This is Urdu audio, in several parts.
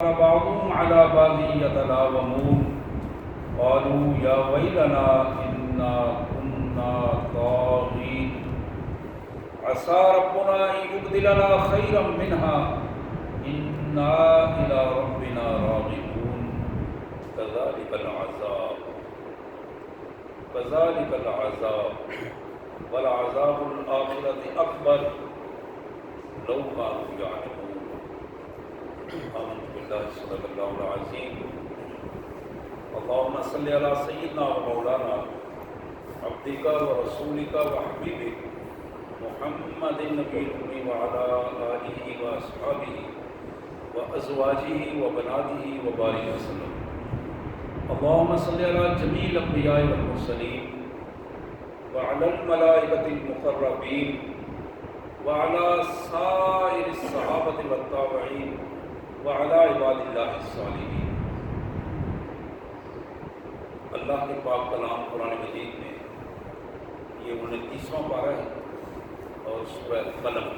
بعضهم على بعض يتلاومون قالوا يا ويلنا إنا كنا طاغين عسى ربنا أن يبدلنا خيرا منها إنا إلى ربنا راغبون كذلك العذاب ولعذاب الآخرة أكبر لو كانوا يعلمون آمنت بالله صدق الله العظيم اللهم صل على سيدنا ومولانا عبدك ورسولك وحبيبك محمد النبي الأمي وعلى آله وأصحابه وأزواجه وبناته وبارك وسلم اللهم صل على جميع الأنبياء والمرسلين وعلى الملائكة المقربين وعلى سائر الصحابة والتابعين وعلى عباد اللہ الصالحین۔ اللہ کے پاک کلام قرآن مجید میں یہ 29واں پارہ ہے اور سورہ قلم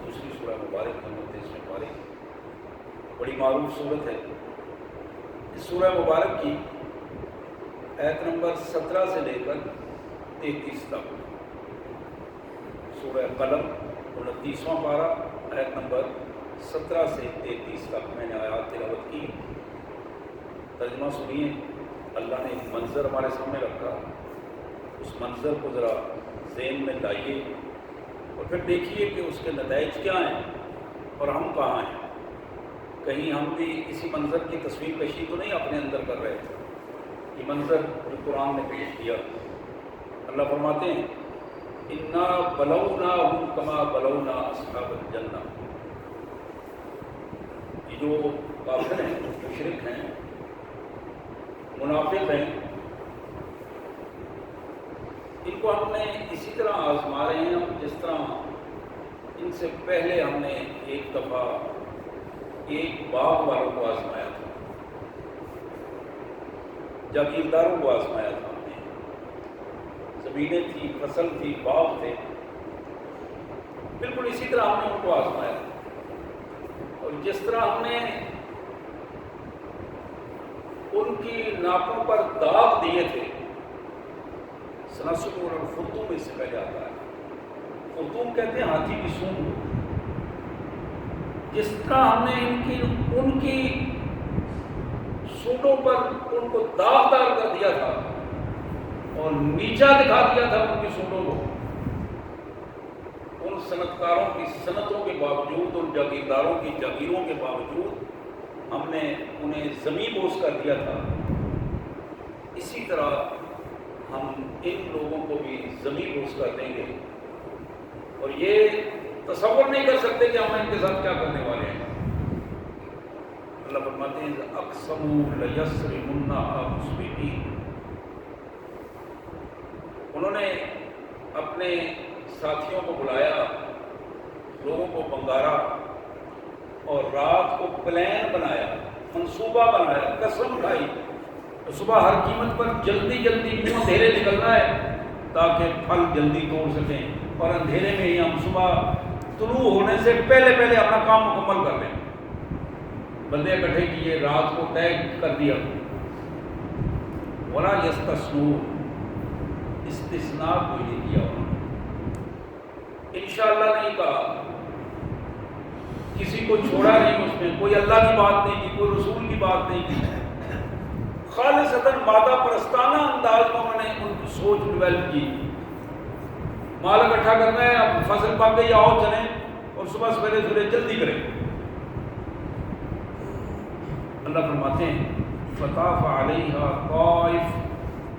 دوسری سورہ مبارک 29واں پارہ بڑی معروف صورت ہے۔ اس سورہ مبارک کی آیت نمبر 17 سے لے کر 33 تک، سورہ قلم 29واں پارہ آیت نمبر 17 سے 33 تک میں نے آیات تلاوت کی۔ ترجمہ سنیے، اللہ نے ایک منظر ہمارے سامنے رکھا، اس منظر کو ذرا ذہن میں لائیے اور پھر دیکھیے کہ اس کے نتائج کیا ہیں اور ہم کہاں ہیں۔ کہیں ہم بھی اسی منظر کی تصویر کشی تو نہیں اپنے اندر کر رہے تھے۔ یہ منظر جو قرآن نے پیش کیا، اللہ فرماتے ہیں اِنَّا بَلَوْنَاهُمْ كَمَا بَلَوْنَا أَصْحَابَ الْجَنَّةِ۔ جو کافر ہیں، مشرک ہیں، منافق ہیں، ان کو ہم نے اسی طرح آزما رہے ہیں جس طرح ان سے پہلے ہم نے ایک دفعہ ایک باغ والوں کو آزمایا تھا، جاگیرداروں کو آزمایا تھا ہم نے۔ زمینیں تھی، فصل تھی، باغ تھے، بالکل اسی طرح ہم نے ان کو آزمایا تھا۔ اور جس طرح ہم نے ان کی ناکوں پر داغ دیے تھے، سنسل اور خرطوم اس سے پہلے آتا ہے، خرطوم کہتے ہیں ہاتھی کی سونڈ۔ جس طرح ہم نے ان کی سونڈوں پر ان کو داغ دار کر دیا تھا اور نیچا دکھا دیا تھا ان کی سونڈوں کو، ان صنعتکاروں کی صنعتوں کے باوجود، ان جاگیرداروں کی جاگیروں کے باوجود ہم نے انہیں زمین بوس کر دیا تھا، اسی طرح ہم ان لوگوں کو بھی زمین بوس کر دیں گے۔ اور یہ تصور نہیں کر سکتے کہ ہم ان کے ساتھ کیا کرنے والے ہیں۔ اللہ فرماتے ہیں اقسموا لیصرمنها مصبحین، انہوں نے اپنے ساتھیوں کو بلایا، لوگوں کو بنگارا اور رات کو پلان بنایا، منصوبہ بنایا، قسم کھائی صبح ہر قیمت پر جلدی جلدی منہ اندھیرے نکلنا ہے تاکہ پھل جلدی توڑ سکیں، اور اندھیرے میں ہی ہم صبح طلوع ہونے سے پہلے پہلے اپنا کام مکمل کر لیں۔ بندے اکٹھے کیے، رات کو طے کر دیا۔ وَلَا يَسْتَثْنُونَ، استثناء کو یہ کیا انہوں نے، انشاءاللہ نہیں کہا، کسی کو چھوڑا نہیں، اس میں کوئی اللہ کی بات نہیں کی، کوئی رسول کی بات نہیں کی، خالصتاً مادہ پرستانہ انداز میں انہوں نے ان کی سوچ ڈیولپ کی۔ مال اکٹھا کرنا ہے، اب فصل پک گئی، آؤ چلیں اور صبح سویرے سویرے جلدی کریں۔ اللہ فرماتے ہیں فَطَافَ عَلَيْهَا طَائِفٌ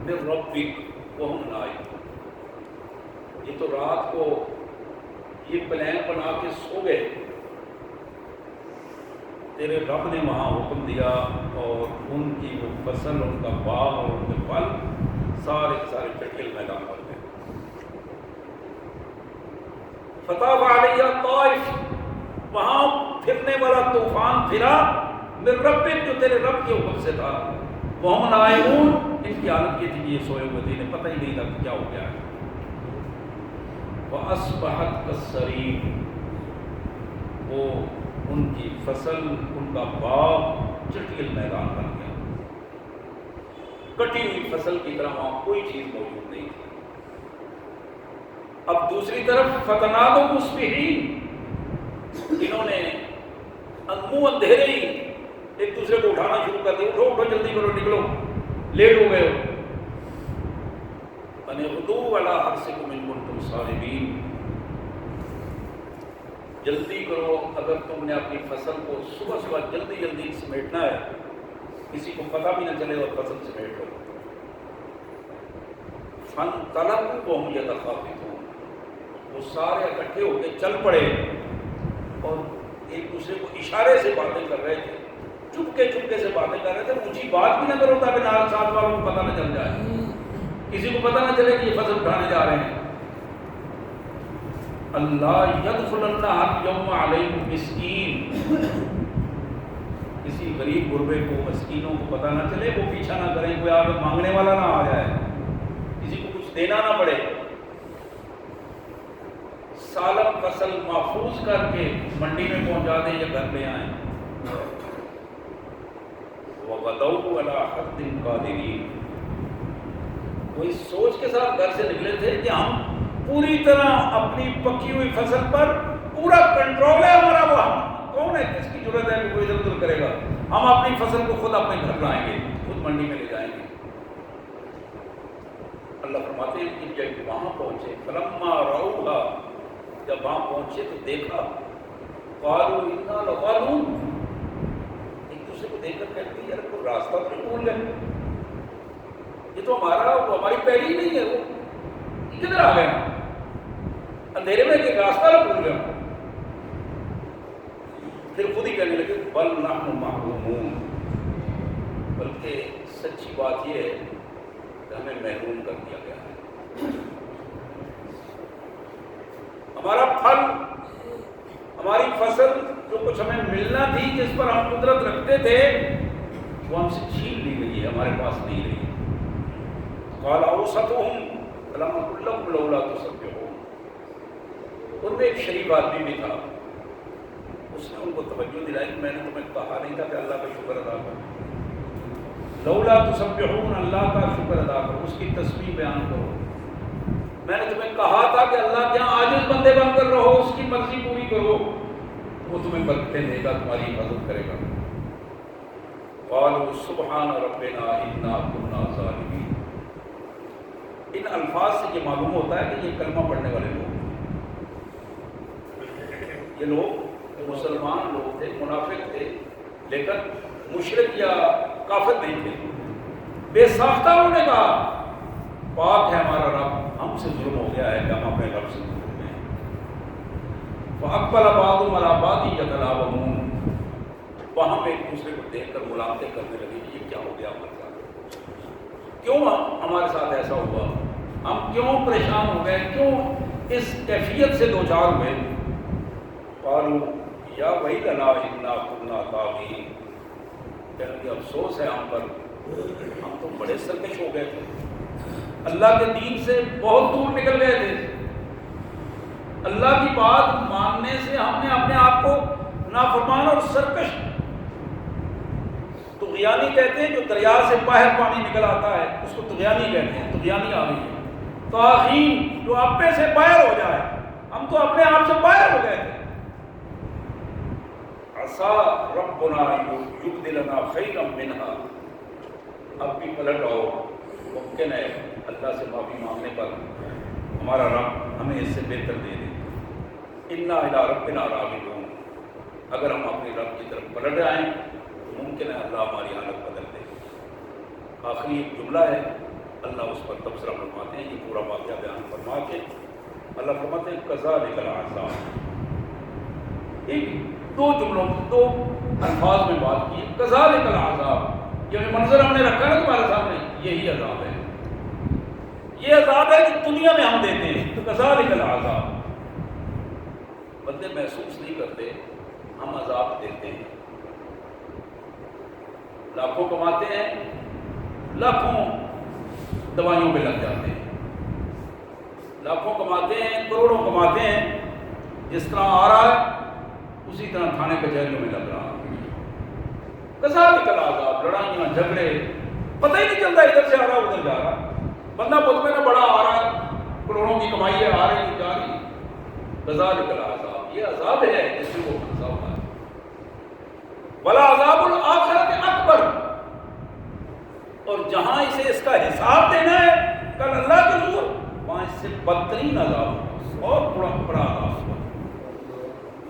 مِّن رَّبِّكَ وَهُمْ نَائِمُونَ، یہ تو رات کو یہ پلان بنا کے سو گئے، تیرے رب نے وہاں حکم دیا اور ان کی وہ فصل، ان کا باغ اور ان کے پھل سارے چٹکل میدان پر گئے۔ فطاف علیہ طائف، وہاں پھرنے والا طوفان پھرا، من ربک، جو تیرے رب کے حکم سے تھا، وہم نائمون، ان کی حالت یہ تھی کہ یہ سوئے ہوئے تھے، انہیں پتہ ہی نہیں تھا کیا ہو گیا ہے۔ وَأَصْبَحَتْ كَالصَّرِيمِ، وہ ان کی فصل، ان کا باغ چٹیل میدان بن گیا، کٹی ہوئی فصل کی طرح وہاں کوئی چیز موجود نہیں تھی۔ اب دوسری طرف فتنادوا مصبحین، انہوں نے منہ اندھیرے ہی ایک دوسرے کو اٹھانا شروع کر دیا، اٹھو اٹھو جلدی کرو نکلو، لیٹ ہو گئے ہو۔ ان اغدوا علی حرثکم ان کنتم صارمین، جلدی کرو اگر تم نے اپنی فصل کو صبح صبح جلدی جلدی سمیٹنا ہے، کسی کو پتہ بھی نہ چلے اور فصل سمیٹ لو۔ فانطلقوا وهم یتخافتون، وہ سارے اکٹھے ہو کے چل پڑے اور ایک دوسرے کو اشارے سے باتیں کر رہے تھے، چپکے سے باتیں کر رہے تھے، اونچی بات بھی نہ کرو تاکہ نال ساتھ والوں کو پتہ نہ چل جائے، کسی کو پتہ نہ چلے کہ یہ فصل اٹھانے جا رہے ہیں۔ اللہ یدخلن یوم علیکم مسکین، کسی غریب غربے کو، مسکینوں کو پتہ نہ چلے، وہ پیچھا نہ کریں، کوئی آگے مانگنے والا نہ آ جائے، کسی کو کچھ دینا نہ پڑے، سالم فصل محفوظ کر کے منڈی میں پہنچا دیں یا گھر لے آئیں۔ وَغَدَوْا عَلَىٰ حَرْدٍ قَادِرِينَ، وہ اس سوچ کے ساتھ گھر سے نکلے تھے کہ ہم پوری طرح اپنی پکی ہوئی فصل پر پورا کنٹرول ہے ہمارا، وہ کون ہے، کس کی ضرورت ہے کہ کوئی ادھر ادھر کرے گا، ہم اپنی فصل کو خود اپنے گھر لائیں گے، خود منڈی میں لے جائیں گے۔ اللہ فرماتے ہیں کہ جب وہاں پہنچے، فلما رأوہا، جب وہاں پہنچے تو دیکھا، قالوا انا لضالون، ایک دوسرے کو دیکھ کر کہتے ہیں یار کوئی راستہ تو نہیں بھول گئے، یہ تو ہماری پہلی نہیں ہے، وہ کدھر آ گئے، اندھیرے میں کہ راستہ نہ بھول گئے۔ پھر خود ہی کہنے لگے بل نحن محرومون، بلکہ سچی بات یہ ہے کہ ہمیں محروم کر دیا گیا ہے، ہمارا پھل، ہماری فصل جو کچھ ہمیں ملنا تھی، جس پر ہم قدرت رکھتے تھے، وہ ہم سے چھین لی گئی ہے، ہمارے پاس نہیں رہی۔ قال اوسطهم الم اقل لكم لولا تسبحون، ان میں ایک شریف آدمی بھی تھا، اس نے ان کو توجہ دلائی کہ میں نے تمہیں کہا نہیں تھا کہ اللہ کا شکر ادا کرو، لولا تسبحون، اللہ کا شکر ادا کرو، اس کی تسبیح بیان کرو، میں نے تمہیں کہا تھا کہ اللہ کے یہاں عاجز بندے بن کر رہو، اس کی مرضی پوری کرو، وہ تمہیں برکتیں دے گا، تمہاری حفاظت کرے گا۔ قالوا سبحان ربنا انا كنا ظالمین، ان الفاظ سے یہ معلوم ہوتا ہے کہ یہ کلمہ پڑھنے والے لوگ، یہ لوگ مسلمان لوگ تھے، منافق تھے، لیکن مشرک یا کافر نہیں تھے، بے ساختہ انہوں نے کہا پاک ہے ہمارا رب، ہم سے ظلم ہو گیا ہے کہ ہم اپنے رب سے ظلم ہیں۔ فَأَقْبَلَ بَعْضُهُمْ عَلَىٰ بَعْضٍ يَتَلَاوَمُونَ، وہاں پہ ایک دوسرے کو دیکھ کر ملامتیں کرنے لگے کہ یہ کیا ہو گیا ہمارے ساتھ، کیوں ہمارے ساتھ ایسا ہوا، ہم کیوں پریشان ہو گئے، کیوں اس کیفیت سے دوچار ہوئے۔ قالوا یا ویلنا انا کنا طاغین، کہنے کہ افسوس ہے ہم پر، ہم تو بڑے سرکش ہو گئے تھے، اللہ کے دین سے بہت دور نکل گئے تھے، اللہ کی بات ماننے سے ہم نے اپنے آپ کو نافرمان اور سرکش، طغیانی کہتے ہیں جو دریا سے باہر پانی نکل آتا ہے اس کو طغیانی کہتے ہیں، طغیانی آ گئی ہے، طاغین جو اپنے سے باہر ہو جائے، ہم تو اپنے آپ سے باہر ہو گئے تھے۔ عسى ربنا یبدلنا خیرا منہا، اب بھی پلٹ آؤ، ممکن ہے اللہ سے معافی مانگنے پر ہمارا رب ہمیں اس سے بہتر دے دے۔ انا الی ربنا راغبون، اگر ہم اپنے رب کی طرف پلٹ آئیں تو ممکن ہے اللہ ہماری حالت بدل دے۔ آخری ایک جملہ ہے، اللہ اس پر تبصرہ فرماتے ہیں، یہ پورا واقعہ بیان فرما کے اللہ فرماتے ہیں کذالک العذاب، ایک دو جملوں دو الفاظ میں بات کی، کذالک العذاب، یہ منظر ہم نے رکھا ہے تمہارے سامنے، یہی عذاب ہے، یہ عذاب ہے کہ دنیا میں ہم دیتے ہیں، تو کذالک العذاب، بندے محسوس نہیں کرتے ہم عذاب دیتے ہیں، لاکھوں کماتے ہیں، لاکھوں دوائیوں پہ لگ جاتے ہیں، لاکھوں کماتے ہیں، کروڑوں کماتے ہیں، جس طرح آ رہا ہے اسی طرح تھانے کچہریوں میں لگ رہا، کذالک العذاب، لڑائیاں جھگڑے، پتہ ہی نہیں چلتا ادھر سے آ رہا ادھر جا رہا، بندہ مطمئن ہے بڑا آ رہا ہے، کروڑوں کی کمائی ہے، آ رہی جا رہی، کذالک العذاب، یہ عذاب ہے جس میں وہ پھنسا ہوا ہے۔ ولا عذاب الآخرۃ اکبر، اور جہاں اسے اس کا حساب دینا ہے کل اللہ کے حضور، وہاں اس سے بدترین عذاب ہوگا اور بڑا عذاب ہوگا۔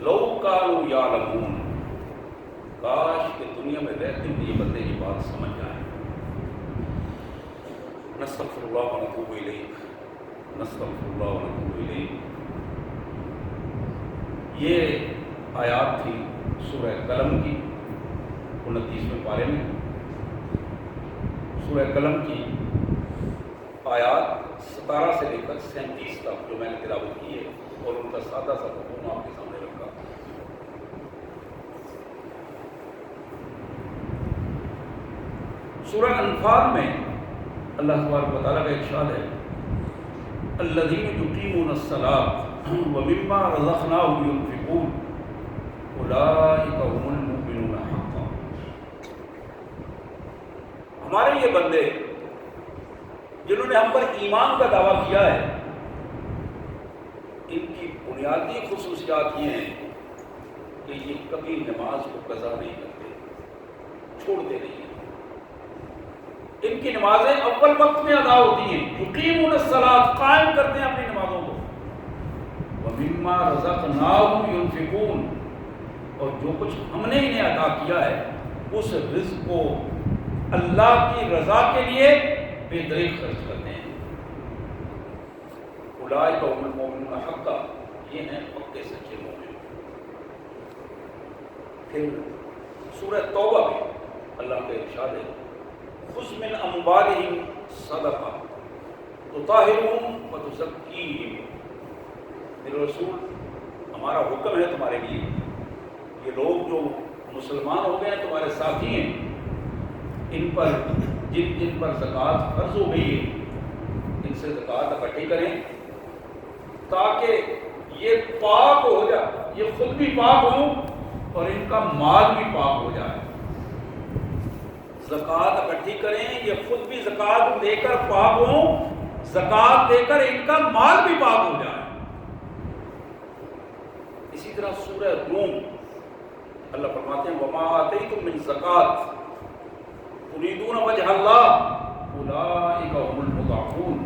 لو کانوا یعلمون، کاش کہ دنیا میں رہتے ہوئے یہ بندے یہ بات سمجھ جائیں۔ نستغفر اللہ ونتوب الیہ، نستغفر اللہ ونتوب الیہ۔ یہ آیات تھی سورہ قلم کی 29ویں پارے میں۔ سورہ قلم کی آیات 17 سے لے کر 37 تک جو میں نے تلاوت کی ہے، اور ان کا سادہ سا مفہوم آپ کے سامنے رکھا۔ سورہ انفال میں اللہ تبارک و تعالیٰ کا ارشاد ہے، الذین یقیمون الصلاۃ ومما رزقناہم ینفقون اولئک هم المؤمنون حقا۔ ہمارے یہ بندے جنہوں نے ہم پر ایمان کا دعویٰ کیا ہے، ان کی بنیادی خصوصیات یہ ہیں کہ یہ کبھی نماز کو قضا نہیں کرتے، چھوڑتے نہیں ہیں۔ ان کی نمازیں اول وقت میں ادا ہوتی ہیں، یقیمون الصلاۃ، قائم کرتے ہیں اپنی نمازوں کو، ومما رزقناہم ینفقون، اور جو کچھ ہم نے انہیں عطا کیا ہے اس رزق کو اللہ کی رضا کے لیے بے دریغ خرچ کرتے ہیں۔ اولئک هم المؤمنون حقا، یہ ہیں پکے سچے مومن۔ پھر سورہ توبہ میں اللہ کا ارشاد ہے، خذ من اموالہم صدقہ تطہرہم وتزکیہم۔ میرے رسول، ہمارا حکم ہے تمہارے لیے، یہ لوگ جو مسلمان ہو گئے ہیں تمہارے ساتھی ہیں، ان پر جن پر زکوٰۃ فرض ہو گئی ہے ان سے زکوٰۃ اکٹھی کریں تاکہ یہ پاک ہو جائے، یہ خود بھی پاک ہوں اور ان کا مال بھی پاک ہو جائے۔ زکوٰۃ اکٹھی کریں، یہ خود بھی زکوٰۃ دے کر پاک ہوں، زکوٰۃ دے کر ان کا مال بھی پاک ہو جائے۔ اسی طرح سورہ روم اللہ فرماتے ہیں، وما آتیتم من زکوٰۃ تریدون وجہ اللہ اولئک هم المضعفون۔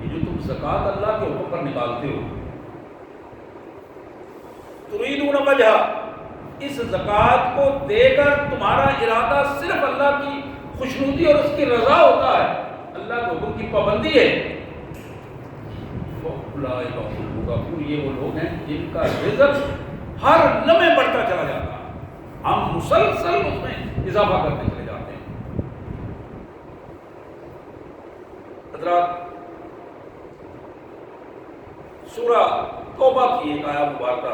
یہ جو تم زکوٰۃ اللہ کے حکم پر نکالتے ہو، تریدون وجہ، اس زکوٰۃ کو دے کر تمہارا ارادہ صرف اللہ کی خوشنودی اور اس کی رضا ہوتا ہے، اللہ کے حکم کی پابندی ہے، اولئک هم المضعفون، یہ وہ لوگ ہیں جن کا رزق ہر لمحے بڑھتا چلا جاتا ہے، ہم مسلسل اس میں اضافہ کرتے چلے جاتے ہیں۔ حضرات، سورہ توبہ کی ایک آیت مبارکہ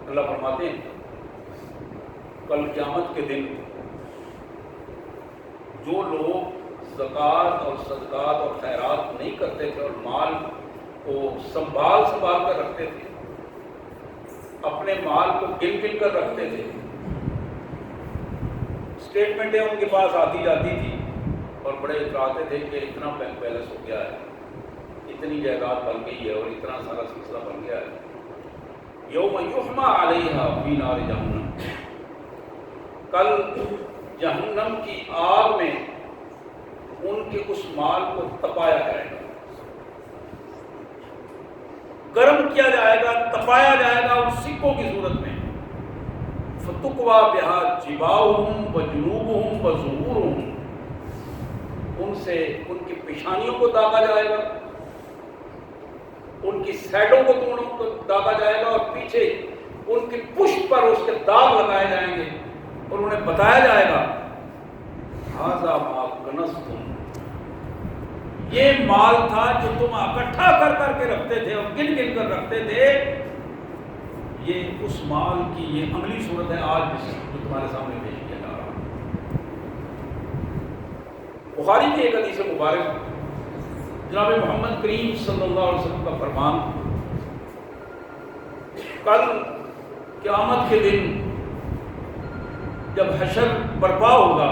اللہ فرماتے ہیں، کل قیامت کے دن جو لوگ زکوٰۃ اور صدقات اور خیرات نہیں کرتے تھے اور مال کو سنبھال کر رکھتے تھے، اپنے مال کو گن کر رکھتے تھے، اسٹیٹمنٹیں ان کے پاس آتی جاتی تھی اور بڑے اتراتے تھے کہ اتنا بینک بیلنس ہو گیا ہے، اتنی جائیداد بن گئی ہے اور اتنا سارا سلسلہ بن گیا ہے۔ یوم یحمى علیہا فی نار جہنم، کل جہنم کی آگ میں ان کے اس مال کو تپایا جائے گا، گرم کیا جائے گا، تپایا جائے گا ان سکوں کی صورت میں، فتقویٰ بہا جباہہم وجنوبہم وظہورہم، ان سے ان کی پیشانیوں کو داغا جائے گا، ان کی سیڈوں کو داغا جائے گا، اور پیچھے ان کی پشت پر اس کے داغ لگائے جائیں گے، اور انہیں بتایا جائے گا، ھذا ما کنزتم، یہ مال تھا جو تم اکٹھا کر کے رکھتے تھے اور گن کر رکھتے تھے، یہ اس مال کی یہ عملی صورت ہے آج جو تمہارے سامنے پیش کیا جا رہا ہے۔ بخاری کی ایک حدیث مبارک، جناب محمد کریم صلی اللہ علیہ وسلم کا فرمان، کل قیامت کے دن جب حشر برپا ہوگا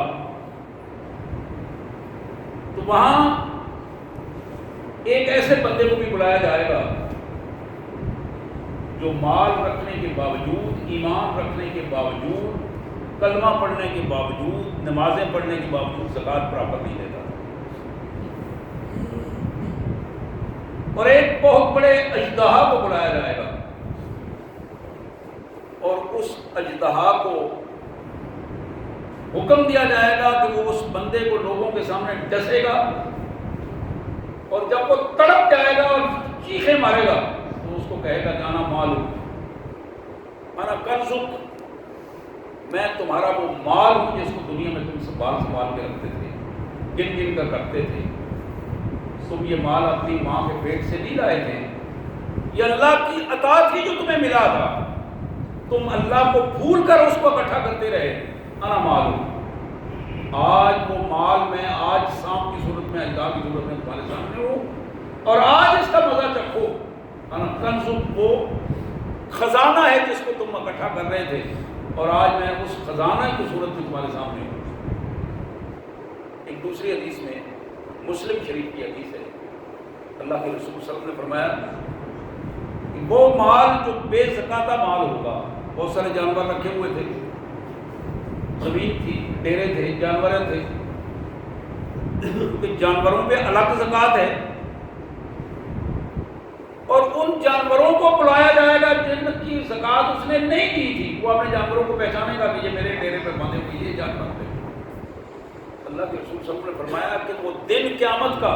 تو وہاں ایک ایسے بندے کو بھی بلایا جائے گا جو مال رکھنے کے باوجود، ایمان رکھنے کے باوجود، کلمہ پڑھنے کے باوجود، نمازیں پڑھنے کے باوجود زکوٰۃ برابر نہیں دیتا، اور ایک بہت بڑے اژدہا کو بلایا جائے گا اور اس اژدہا کو حکم دیا جائے گا کہ وہ اس بندے کو لوگوں کے سامنے ڈسے گا، اور جب وہ تڑپ جائے گا اور چیخیں مارے گا تو اس کو کہے گا جانا مالو انا کنزک، میں تمہارا وہ مال ہوں جس کو دنیا میں تم سنبھال کے رکھتے تھے، گن گن کر رکھتے تھے، تم یہ مال اپنی ماں کے پیٹ سے نہیں لائے تھے، یہ اللہ کی عطا تھی جو تمہیں ملا تھا، تم اللہ کو بھول کر اس کو اکٹھا کرتے رہے، انا مال ہوں، آج وہ مال میں آج سانپ کی صورت میں، اجدہا کی صورت میں تمہارے سامنے ہوں، اور آج اس کا مزہ چکھو، انا کنزک، وہ خزانہ ہے جس کو تم اکٹھا کر رہے تھے، اور آج میں اس خزانہ کی صورت میں تمہارے سامنے ہوں۔ ایک دوسری حدیث میں، مسلم شریف کی حدیث ہے، اللہ کے رسول صلی اللہ علیہ وسلم نے فرمایا کہ وہ مال جو بے زکاتہ مال ہوگا، بہت سارے جانور رکھے ہوئے تھے، زمین تھی، ڈیرے تھے، جانور تھے، کیونکہ جانوروں پہ الگ زکوٰۃ ہے، اور ان جانوروں کو بلایا جائے گا جن کی زکوٰۃ اس نے نہیں دی تھی، وہ اپنے جانوروں کو پہچانے گا کہ یہ میرے ڈیرے پہ باندھے ہوئے یہ جانور تھے۔ اللہ کے رسول صلی اللہ علیہ وسلم نے فرمایا کہ وہ دن قیامت کا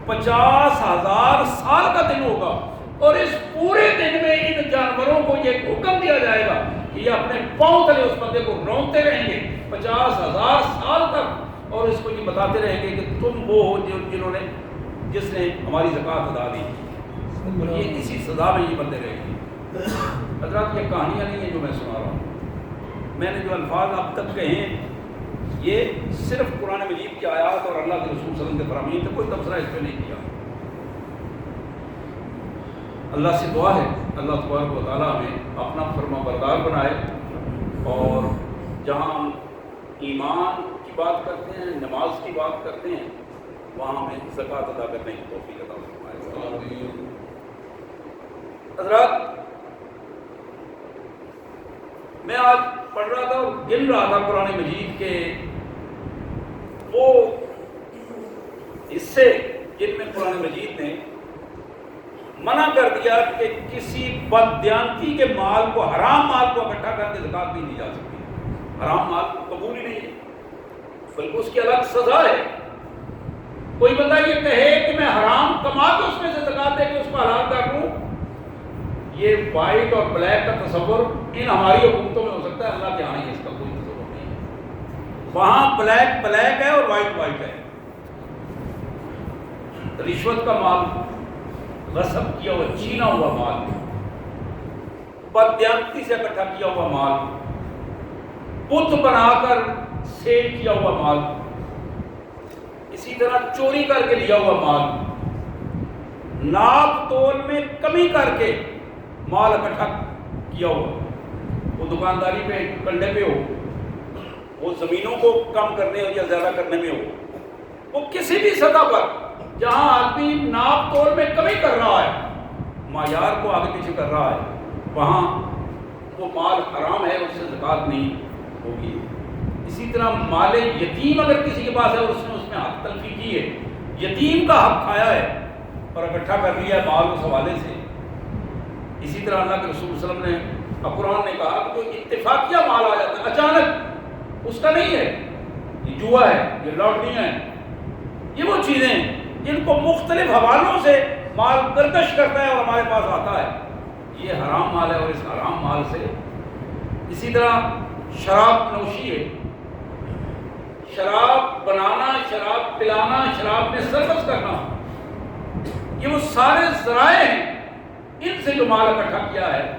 50,000 سال کا دن ہوگا، اور اس پورے دن میں ان جانوروں کو یہ حکم دیا جائے گا کہ یہ اپنے پاؤں تلے اس بندے کو رونتے رہیں گے 50,000 سال تک، اور اس کو یہ بتاتے رہیں گے کہ تم وہ ہو جس نے ہماری زکوٰۃ ادا دی، اور یہ اسی سزا میں یہ بندے رہیں گے۔ حضرات، یہ کہانیاں نہیں ہیں جو میں سنا رہا ہوں، میں نے جو الفاظ اب تک کہے ہیں یہ صرف قرآن مجید کی آیات اور اللہ کے رسول صلی اللہ علیہ وسلم کے فرامین تھے، کوئی تبصرہ اس پہ نہیں کیا۔ اللہ سے دعا ہے اللہ تبارک و تعالیٰ ہمیں اپنا فرما بردار بنائے، اور جہاں ہم ایمان کی بات کرتے ہیں، نماز کی بات کرتے ہیں، وہاں ہمیں زکوٰۃ ادا کرنے کی توفیق عطا فرمائے۔ حضرات، میں آج پڑھ رہا تھا اور گن رہا تھا قرآن مجید کے وہ حصے جن میں قرآن مجید نے منع کر دیا کہ کسی بددیانتی کے مال کو، حرام مال کو اکٹھا کر کے زکوٰۃ نہیں دی جا سکتی، حرام مال قبول ہی نہیں ہے، بلکہ اس کی الگ سزا ہے۔ کوئی بندہ یہ کہے کہ میں حرام کما کے اس میں سے زکوٰۃ دے کے اس کو حلال کر لوں، یہ وائٹ اور بلیک کا تصور ان ہماری حکومتوں میں ہو سکتا ہے، اللہ کے یہاں اس کا کوئی تصور نہیں ہے۔ وہاں بلیک بلیک ہے اور وائٹ وائٹ ہے۔ رشوت کا مال، غصب کیا ہوا چھینا ہوا مال، بددیانتی سے اکٹھا کیا ہوا مال، بت بنا کر سیل کیا ہوا مال، اسی طرح چوری کر کے لیا ہوا مال، ناپ تول میں کمی کر کے مال اکٹھا کیا ہوا، وہ دکانداری پہ کنڈے پہ ہو، وہ زمینوں کو کم کرنے یا زیادہ کرنے میں ہو، وہ کسی بھی سطح پر جہاں آدمی ناپ تول میں کمی کر رہا ہے، معیار کو آگے پیچھے کر رہا ہے، وہاں وہ مال حرام ہے، اس سے زکوٰۃ نہیں ہوگی۔ اسی طرح مال یتیم اگر کسی کے پاس ہے اور اس نے اس میں حق تلفی کی ہے، یتیم کا حق کھایا ہے اور اکٹھا کر لیا ہے مال اس حوالے سے، اسی طرح اللہ کے رسول صلی اللہ علیہ وسلم نے اور قرآن نے کہا کہ جو اتفاقیہ مال آ جاتا ہے اچانک، اس کا نہیں ہے، یہ جوا ہے، یہ لاٹریاں ہیں، یہ وہ چیزیں ہیں جن کو مختلف حوالوں سے مال گردش کرتا ہے اور ہمارے پاس آتا ہے، یہ حرام مال ہے، اور اس حرام مال سے اسی طرح شراب نوشی ہے، شراب بنانا، شراب پلانا، شراب میں سرکس کرنا، یہ وہ سارے ذرائع ہیں، ان سے جو مال اکٹھا کیا ہے،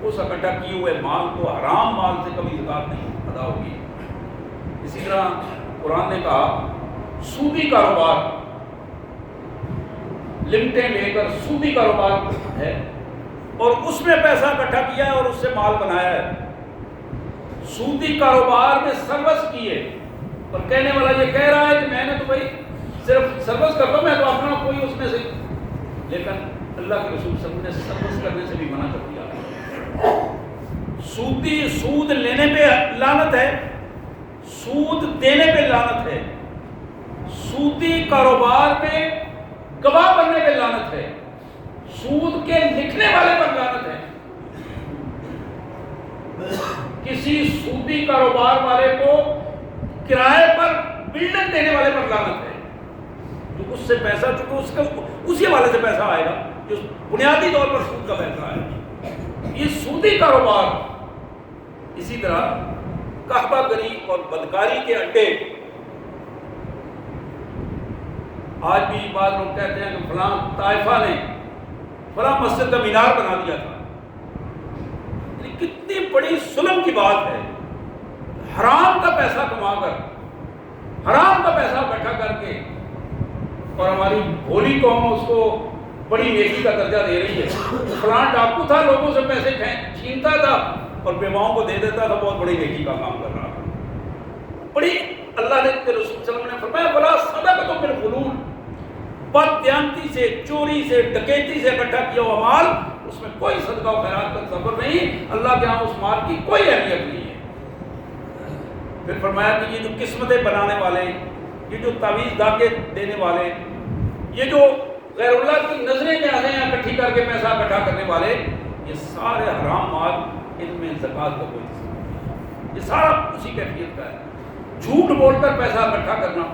اس اکٹھا کیے ہوئے مال کو حرام مال سے کبھی زکوٰۃ نہیں ادا ہوگی۔ اسی طرح قرآن نے کہا سودی کاروبار، لمٹیں لے کر سودی کاروبار ہے، اور اس میں پیسہ اکٹھا کیا ہے اور اس سے مال بنایا ہے، سودی کاروبار میں سروس کی ہے، اور کہنے والا یہ کہہ رہا ہے کہ میں نے تو بھائی صرف سروس کرتا ہوں، میں تو اپنا کوئی اس میں سے، لیکن اللہ کے رسول صلی اللہ علیہ وسلم نے سروس کرنے سے بھی منع کر دیا۔ سودی سود لینے پہ لعنت ہے، سود دینے پہ لعنت ہے، سودی کاروبار میں گواہ بننے پہ لعنت ہے، سود کے لکھنے والے پر لعنت ہے، کسی سودی کاروبار والے کو کرائے پر بلڈنگ دینے والے پر لعنت ہے، جو اس سے پیسہ چکے اس کا اسی والے سے پیسہ آئے گا جو بنیادی طور پر سود کا پیسہ ہے، یہ سودی کاروبار۔ اسی طرح قحبہ گری اور بدکاری کے اڈے، آج بھی بعض لوگ کہتے ہیں کہ فلاں طائفہ نے فلاں مسجد کا مینار بنا دیا تھا، یعنی کتنی بڑی ظلم کی بات ہے، حرام کا پیسہ کما کر، حرام کا پیسہ اکٹھا کر کے، اور ہماری بھولی قوم اس کو بڑی نیکی کا درجہ دے رہی ہے، فلاں ڈاکو تھا، لوگوں سے پیسے چھینتا تھا اور بیواؤں کو دے دیتا تھا، بہت بڑی نیکی کا کام کر رہا تھا، بڑی اللہ نے رسول صلی اللہ علیہ وسلم نے فرمایا بلا صدقۃ من غلول، بددیانتی سے، چوری سے، ڈکیتی سے اکٹھا کیا ہوا مال، اس میں کوئی صدقہ و خیرات کا تصور نہیں، اللہ کے ہاں اس مال کی کوئی اہمیت نہیں ہے۔ پھر فرمایا کہ یہ جو قسمتیں بنانے والے، یہ جو تعویذ دھاگے دینے والے، یہ جو غیر اللہ کی نظریں میں آ ہیں اکٹھی کر کے پیسہ اکٹھا کرنے والے، یہ سارے حرام مال، ان میں زکوٰۃ کا کوئی حصہ نہیں، یہ سارا اسی کیفیت کا ہے۔ جھوٹ بول کر پیسہ اکٹھا کرنا،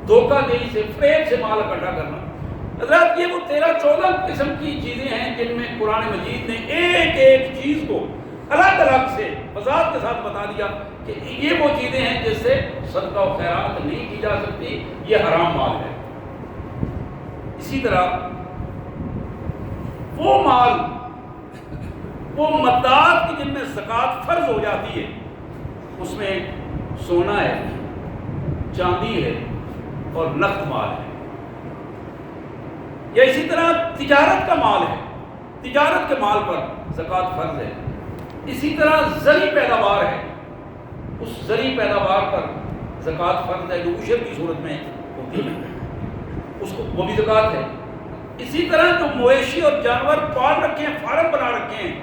دھوکہ دہی سے، فریب سے مال اکٹھا کرنا، حضرات یہ وہ 13-14 قسم کی چیزیں ہیں جن میں قرآن مجید نے ایک ایک چیز کو الگ الگ سے وضاحت کے ساتھ بتا دیا کہ یہ وہ چیزیں ہیں جس سے صدقہ و خیرات نہیں کی جا سکتی، یہ حرام مال ہے۔ اسی طرح وہ مال، وہ متاعات کی جن میں زکوٰۃ فرض ہو جاتی ہے، اس میں سونا ہے، چاندی ہے اور نقد مال ہے، یا اسی طرح تجارت کا مال ہے، تجارت کے مال پر زکوٰۃ فرض ہے، اسی طرح زرعی پیداوار ہے، اس زرعی پیداوار پر زکوٰۃ فرض ہے جو عشر کی صورت میں ہوتی ہے، اس کو وہ بھی زکوٰۃ ہے۔ اسی طرح جو مویشی اور جانور پال رکھے ہیں، فارم بنا رکھے ہیں،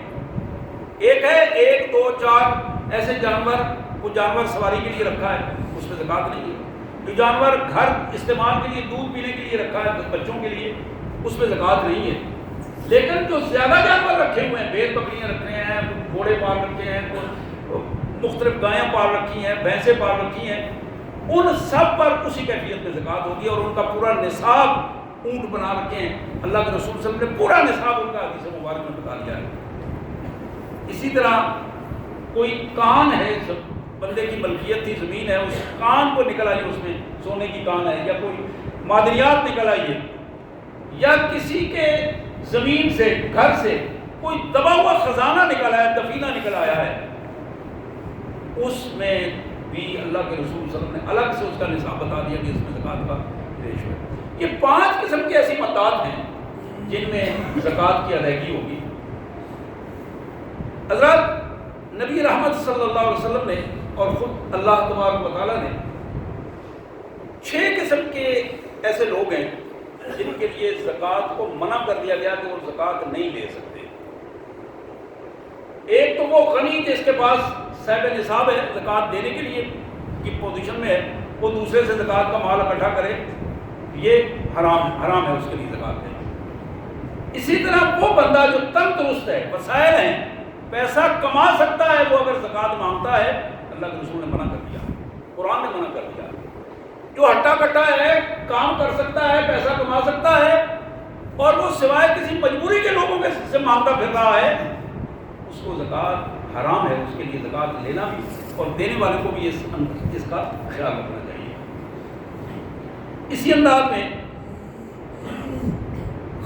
ایک ہے 1 2 4 ایسے جانور، وہ جانور سواری کے لیے رکھا ہے، اس میں زکوٰۃ نہیں ہے۔ جو جانور گھر استعمال کے لیے، دودھ پینے کے لیے رکھا ہے بچوں کے لیے، اس میں زکوٰۃ نہیں ہے۔ لیکن جو زیادہ جانور رکھے ہوئے ہیں، بیل بکریاں رکھ رہے ہیں، گھوڑے پال رکھے ہیں، مختلف گایاں پال رکھی ہیں، بھینسیں پال رکھی ہیں، ان سب پر اسی کیفیت میں زکوٰۃ ہوگی، اور ان کا پورا نصاب اونٹ بنا رکھے ہیں، اللہ کے رسول صلی اللہ علیہ وسلم نے پورا نصاب ان کا حدیث مبارک میں بتا دیا ہے۔ اسی طرح کوئی کان ہے، بندے کی ملکیت تھی، زمین ہے، اس کان کو نکل آئی، اس میں سونے کی کان ہے، یا کوئی معدنیات نکل آئی ہے، یا کسی کے زمین سے، گھر سے کوئی دبا ہوا خزانہ نکل آیا، دفینہ نکل آیا ہے، اس میں بھی اللہ کے رسول صلی اللہ علیہ وسلم نے الگ سے اس کا نصاب بتا دیا کہ اس میں زکوٰۃ کا ریشو ہے۔ یہ 5 قسم کی ایسی متاعات ہیں جن میں زکوٰۃ کی ادائیگی ہوگی۔ حضرات نبی رحمت صلی اللہ علیہ وسلم نے اور خود اللہ تبارک و تعالیٰ نے 6 قسم کے ایسے لوگ ہیں جن کے لیے زکوٰۃ کو منع کر دیا گیا کہ وہ زکوٰۃ نہیں لے سکتے۔ ایک تو وہ غنی جس کے پاس صاحب نصاب ہے، زکوٰۃ دینے کے لیے کی پوزیشن میں ہے، وہ دوسرے سے زکوٰۃ کا مال اکٹھا کرے، یہ حرام ہے اس کے لیے زکوٰۃ دینا۔ اسی طرح وہ بندہ جو تندرست ہے، وسائل ہیں، پیسہ کما سکتا ہے، وہ اگر زکوٰۃ مانگتا ہے، اللہ کے رسول نے منع کر دیا، قرآن نے منع کر دیا۔ جو ہٹا کٹا ہے، کام کر سکتا ہے، پیسہ کما سکتا ہے، اور وہ سوائے کسی مجبوری کے لوگوں کے سے مانگتا پھر رہا ہے، اس کو زکوٰۃ حرام ہے، اس کے لیے زکوٰۃ لینا بھی اور دینے والے کو بھی اس کا خیال رکھنا چاہیے۔ اسی انداز میں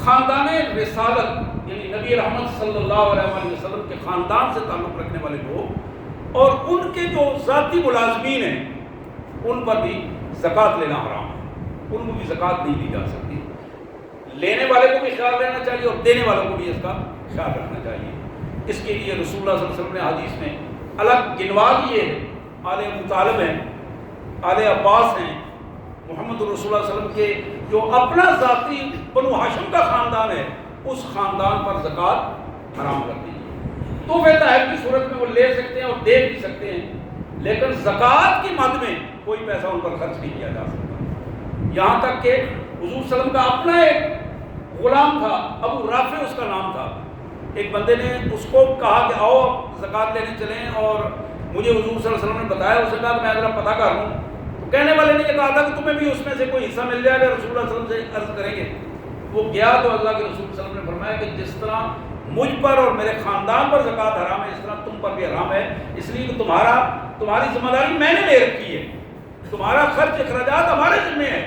خاندان رسالت، یعنی نبی رحمت صلی اللہ علیہ وسلم کے خاندان سے تعلق رکھنے والے لوگ اور ان کے جو ذاتی ملازمین ہیں، ان پر بھی زکوٰۃ لینا حرام ہے، ان کو بھی زکوٰۃ نہیں دی جا سکتی۔ لینے والے کو بھی خیال رہنا چاہیے اور دینے والوں کو بھی اس کا خیال رکھنا چاہیے۔ اس کے لیے رسول اللہ صلی اللہ علیہ وسلم نے حدیث میں الگ گنوا دیے ہیں، آل ابو طالب ہیں، آل عباس ہیں، محمد رسول اللہ صلی اللہ علیہ وسلم کے جو اپنا ذاتی بنو ہاشم کا خاندان ہے، اس خاندان پر زکوٰۃ حرام کر دی ہے۔ تحفے تحائف کی صورت میں وہ لے سکتے ہیں اور دے بھی سکتے ہیں، لیکن زکوٰۃ کی مد میں کوئی پیسہ ان پر خرچ نہیں کیا جا سکتا۔ یہاں تک کہ حضور صلی اللہ علیہ وسلم کا اپنا ایک غلام تھا، ابو رافع اس کا نام تھا۔ ایک بندے نے اس کو کہا کہ آؤ زکوٰۃ لینے چلیں، اور مجھے حضور صلی اللہ علیہ وسلم نے بتایا، اس نے کہا کہ میں ذرا پتہ کر لوں۔ تو کہنے والے نے یہ کہا تھا کہ تمہیں بھی اس میں سے کوئی حصہ مل جائے گا، رسول اللہ صلی اللہ علیہ وسلم سے عرض کریں گے۔ وہ گیا تو اللہ کے رسول صلی اللہ علیہ وسلم نے فرمایا کہ جس طرح مجھ پر اور میرے خاندان پر زکوٰۃ حرام ہے، اس طرح تم پر بھی حرام ہے، اس لیے کہ تمہاری ذمہ داری میں نے لے رکھی ہے، تمہارا خرچ اخراجات ہمارے ذمہ ہے،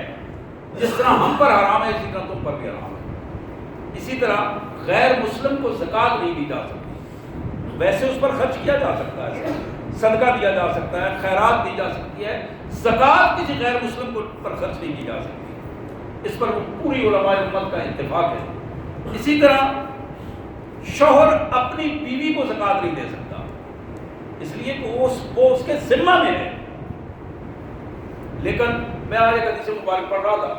جس طرح ہم پر حرام ہے اسی طرح تم پر بھی حرام ہے۔ اسی طرح غیر مسلم کو زکوٰۃ نہیں دی جا سکتی، ویسے اس پر خرچ کیا جا سکتا ہے، صدقہ دیا جا سکتا ہے، خیرات دی جا سکتی ہے، زکوٰۃ کسی غیر مسلم کو پر خرچ نہیں کی جا سکتی۔ اس پر پوری علماء امت کا اتفاق ہے۔ اسی طرح شوہر اپنی بیوی کو زکوٰۃ نہیں دے سکتا، اس لیے کہ وہ اس کے ذمہ میں ہے۔ لیکن میں آج ایک حدیث مبارک پڑھ رہا تھا،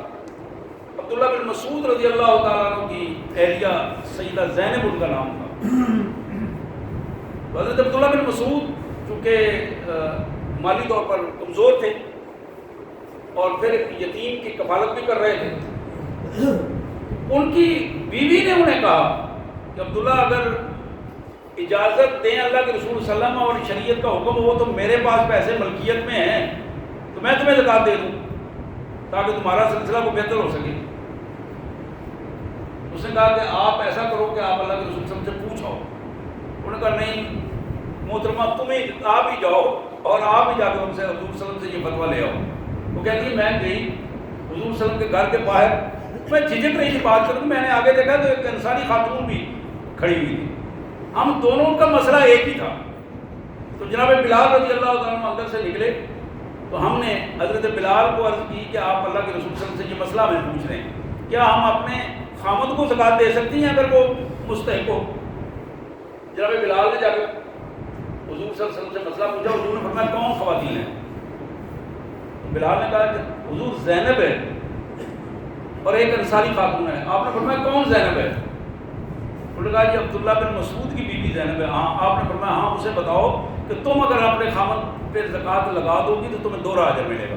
عبداللہ بن مسعود رضی اللہ تعالیٰ عنہ کی اہلیہ سیدہ زینب ان کا نام تھا۔ حضرت عبداللہ بن مسعود چونکہ مالی طور پر کمزور تھے اور پھر یتیم کی کفالت بھی کر رہے تھے، ان کی بیوی نے انہیں کہا کہ عبداللہ اگر اجازت دیں اللہ کے رسول صلی اللہ علیہ وسلم اور شریعت کا حکم ہو تو میرے پاس پیسے ملکیت میں ہیں تو میں تمہیں زکوٰۃ دے دوں تاکہ تمہارا سلسلہ کو بہتر ہو سکے۔ اس نے کہا کہ آپ ایسا کرو کہ آپ اللہ کے رسول صلی اللہ علیہ وسلم سے پوچھو۔ انہوں نے کہا نہیں محترمہ تمہیں آپ ہی جاؤ اور آپ ہی جا کے ان سے حضور صلی اللہ علیہ وسلم سے یہ فتویٰ لے آؤ۔ وہ کہتی ہے میں گئی حضور صلی اللہ علیہ وسلم کے گھر کے باہر، میں جھجک رہی تھی بات کروں، میں نے آگے دیکھا تو ایک انصاری خاتون بھی کھڑی ہوئی تھی، ہم دونوں کا مسئلہ ایک ہی تھا۔ تو جناب بلال رضی اللہ تعالیٰ عنہ اندر سے نکلے تو ہم نے حضرت بلال کو عرض کی کہ آپ اللہ کے رسول صلی اللہ علیہ وسلم سے یہ مسئلہ ہمیں پوچھ رہے ہیں، کیا ہم اپنے خامد کو زکوٰۃ دے سکتی ہیں اگر وہ مستحق ہو؟ جناب بلال نے جا کے حضور صلی اللہ علیہ وسلم سے مسئلہ پوچھا، حضور نے فرمایا کون خواتین ہیں؟ بلال نے کہا کہ حضور زینب ہے اور ایک انصاری خاتون ہے۔ آپ نے فرمایا کون زینب ہے؟ انہوں نے کہا جی عبداللہ بن مسعود کی بیوی زینب ہے۔ ہاں آپ نے فرمایا ہاں اسے بتاؤ کہ تم اگر اپنے خامد پہ زکوٰۃ لگا دو گی تو تمہیں دوہرا اجر ملے گا،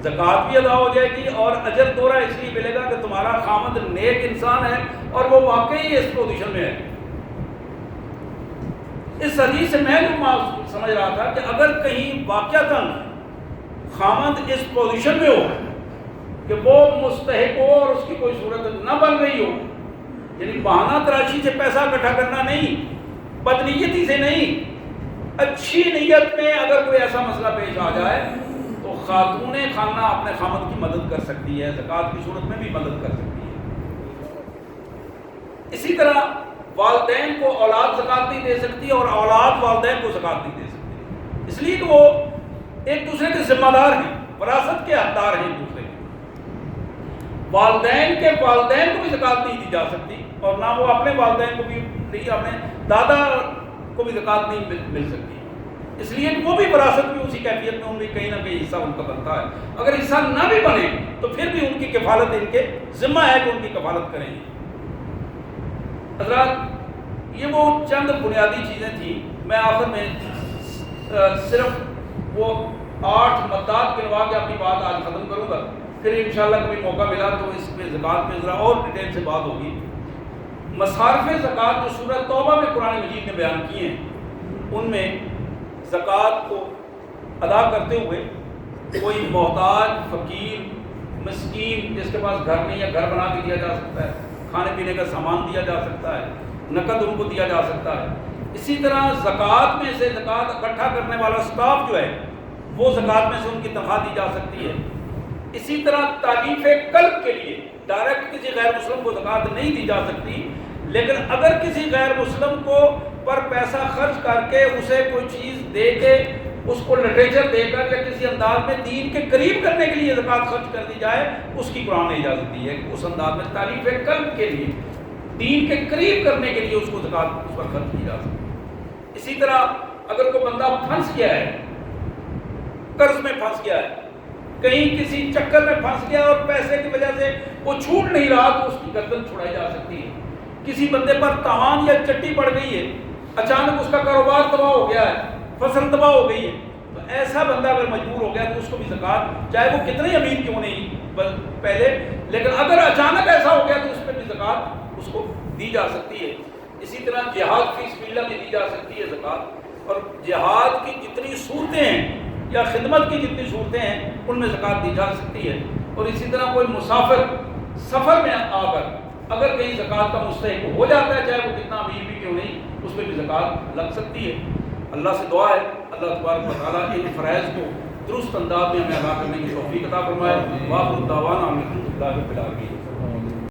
زکوٰۃ بھی ادا ہو جائے گی اور اجر دوہرا اس لیے ملے گا کہ تمہارا خامد نیک انسان ہے اور وہ واقعی اس پوزیشن میں ہے۔ اس حدیث سے میں جو سمجھ رہا تھا کہ اگر کہیں واقعتاً خامد اس پوزیشن میں ہو کہ وہ مستحق ہو اور اس کی کوئی صورت نہ بن رہی ہو، یعنی بہانہ تراشی سے پیسہ اکٹھا کرنا نہیں، بدنیتی سے نہیں، اچھی نیت میں اگر کوئی ایسا مسئلہ پیش آ جائے تو خاتون خانہ اپنے خامد کی مدد کر سکتی ہے، زکوٰۃ کی صورت میں بھی مدد کر سکتی ہے۔ اسی طرح والدین کو اولاد زکوٰۃ نہیں دے سکتی اور اولاد والدین کو زکوٰۃ نہیں دے سکتی، اس لیے کہ وہ ایک دوسرے کے ذمہ دار ہیں، وراثت کے حقدار ہیں ایک دوسرے کے۔ والدین کے والدین کو بھی زکوٰۃ نہیں دی جا سکتی اور نہ وہ اپنے والدین کو بھی نہیں، اپنے دادا کو بھی زکوٰۃ نہیں مل سکتی، اس لیے کہ وہ بھی وراثت میں اسی کیفیت میں ان میں کہیں نہ کہیں حصہ ان کا بنتا ہے۔ اگر حصہ نہ بھی بنے تو پھر بھی ان کی کفالت ان کے ذمہ ہے کہ ان کی کفالت کریں گے۔ حضرات یہ وہ چند بنیادی چیزیں تھیں، میں آخر میں صرف وہ 8 مدات گنوا کے اپنی بات آج ختم کروں گا، پھر انشاءاللہ کبھی موقع ملا تو اس میں زکوٰۃ میں ذرا اور ڈیٹیل سے بات ہوگی۔ مصارف زکوٰۃ جو سورہ توبہ میں قرآن مجید نے بیان کیے ہیں، ان میں زکوٰۃ کو ادا کرتے ہوئے کوئی محتاج، فقیر، مسکین جس کے پاس گھر نہیں ہے، گھر بنا کے دیا جا سکتا ہے، کھانے پینے کا سامان دیا جا سکتا ہے، نقد ان کو دیا جا سکتا ہے۔ اسی طرح زکوٰۃ میں سے زکوٰۃ اکٹھا کرنے والا سٹاف جو ہے وہ زکوٰۃ میں سے ان کی تنخواہ دی جا سکتی ہے۔ اسی طرح تعلیف قلب کے لیے ڈائریکٹ کسی غیر مسلم کو زکوٰۃ نہیں دی جا سکتی، لیکن اگر کسی غیر مسلم کو پر پیسہ خرچ کر کے اسے کوئی چیز دے کے، اس کو لٹریچر دے کر یا کسی انداز میں دین کے قریب کرنے کے لیے زکوٰۃ خرچ کر دی جائے، اس کی قرآن نے اجازت دی ہے کہ اس انداز میں تعلیف قلب کے لیے دین کے قریب کرنے کے لیے اس کو زکوٰۃ اس پر خرچ کی جا سکتی ہے۔ اسی طرح اگر کوئی بندہ پھنس گیا ہے، قرض میں پھنس گیا ہے، کہیں کسی چکر میں پھنس گیا اور پیسے کی وجہ سے وہ چھوٹ نہیں رہا، تو اس کی گردن چھڑائی جا سکتی ہے۔ کسی بندے پر تاوان یا چٹی پڑ گئی ہے، اچانک اس کا کاروبار تباہ ہو گیا ہے، فصل تباہ ہو گئی ہے، تو ایسا بندہ اگر مجبور ہو گیا تو اس کو بھی زکوٰۃ، چاہے وہ کتنے امیر کیوں نہیں پہلے، لیکن اگر اچانک ایسا ہو گیا تو اس پہ بھی زکوٰۃ اس کو دی جا سکتی ہے۔ اسی طرح جہاد فی سبیل اللہ میں دی جا سکتی ہے زکوٰۃ، اور جہاد کی جتنی صورتیں ہیں یا خدمت کی جتنی صورتیں ہیں ان میں زکوٰۃ دی جا سکتی ہے۔ اور اسی طرح کوئی مسافر سفر میں آ کر اگر کہیں زکوٰۃ کا مستحق ہو جاتا ہے، چاہے وہ کتنا امیر بھی کیوں نہیں، اس پہ بھی زکوٰۃ لگ سکتی ہے۔ اللہ سے دعا ہے اللہ تبارک و تعالیٰ ان فرائض کو درست انداز میں ہمیں ادا کرنے کی توفیق عطا فرمائے۔ وآخر دعوانا الحمد للہ رب العالمین۔